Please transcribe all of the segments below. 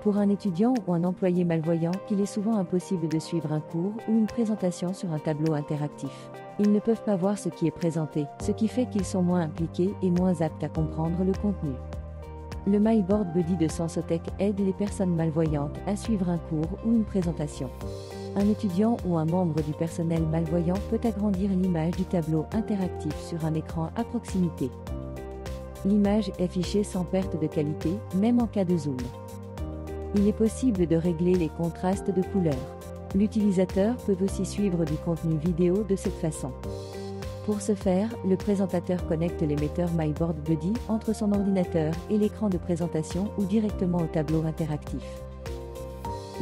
Pour un étudiant ou un employé malvoyant, il est souvent impossible de suivre un cours ou une présentation sur un tableau interactif. Ils ne peuvent pas voir ce qui est présenté, ce qui fait qu'ils sont moins impliqués et moins aptes à comprendre le contenu. Le MyBoard Buddy de Sensotech aide les personnes malvoyantes à suivre un cours ou une présentation. Un étudiant ou un membre du personnel malvoyant peut agrandir l'image du tableau interactif sur un écran à proximité. L'image est affichée sans perte de qualité, même en cas de zoom. Il est possible de régler les contrastes de couleurs. L'utilisateur peut aussi suivre du contenu vidéo de cette façon. Pour ce faire, le présentateur connecte l'émetteur MyBoard Buddy entre son ordinateur et l'écran de présentation ou directement au tableau interactif.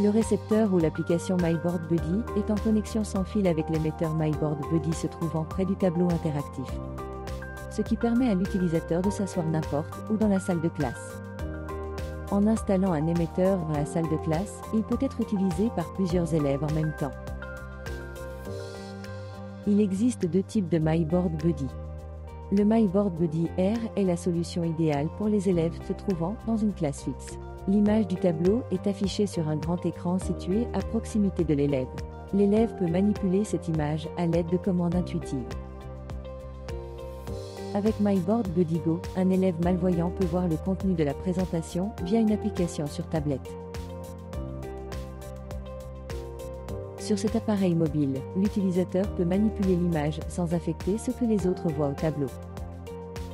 Le récepteur ou l'application MyBoard Buddy est en connexion sans fil avec l'émetteur MyBoard Buddy se trouvant près du tableau interactif, ce qui permet à l'utilisateur de s'asseoir n'importe où dans la salle de classe. En installant un émetteur dans la salle de classe, il peut être utilisé par plusieurs élèves en même temps. Il existe deux types de MyBoard Buddy. Le MyBoard Buddy R est la solution idéale pour les élèves se trouvant dans une classe fixe. L'image du tableau est affichée sur un grand écran situé à proximité de l'élève. L'élève peut manipuler cette image à l'aide de commandes intuitives. Avec MyBoard Buddy Go, un élève malvoyant peut voir le contenu de la présentation via une application sur tablette. Sur cet appareil mobile, l'utilisateur peut manipuler l'image sans affecter ce que les autres voient au tableau.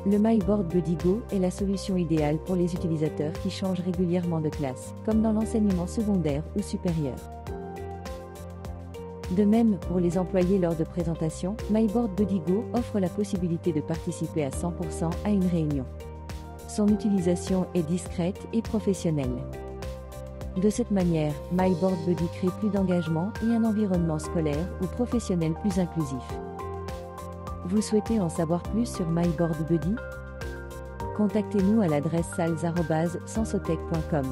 Le MyBoard Buddy Go est la solution idéale pour les utilisateurs qui changent régulièrement de classe, comme dans l'enseignement secondaire ou supérieur. De même, pour les employés lors de présentations, MyBoard Buddy Go offre la possibilité de participer à 100% à une réunion. Son utilisation est discrète et professionnelle. De cette manière, MyBoard Buddy crée plus d'engagement et un environnement scolaire ou professionnel plus inclusif. Vous souhaitez en savoir plus sur MyBoard Buddy? Contactez-nous à l'adresse sales@sensotech.com.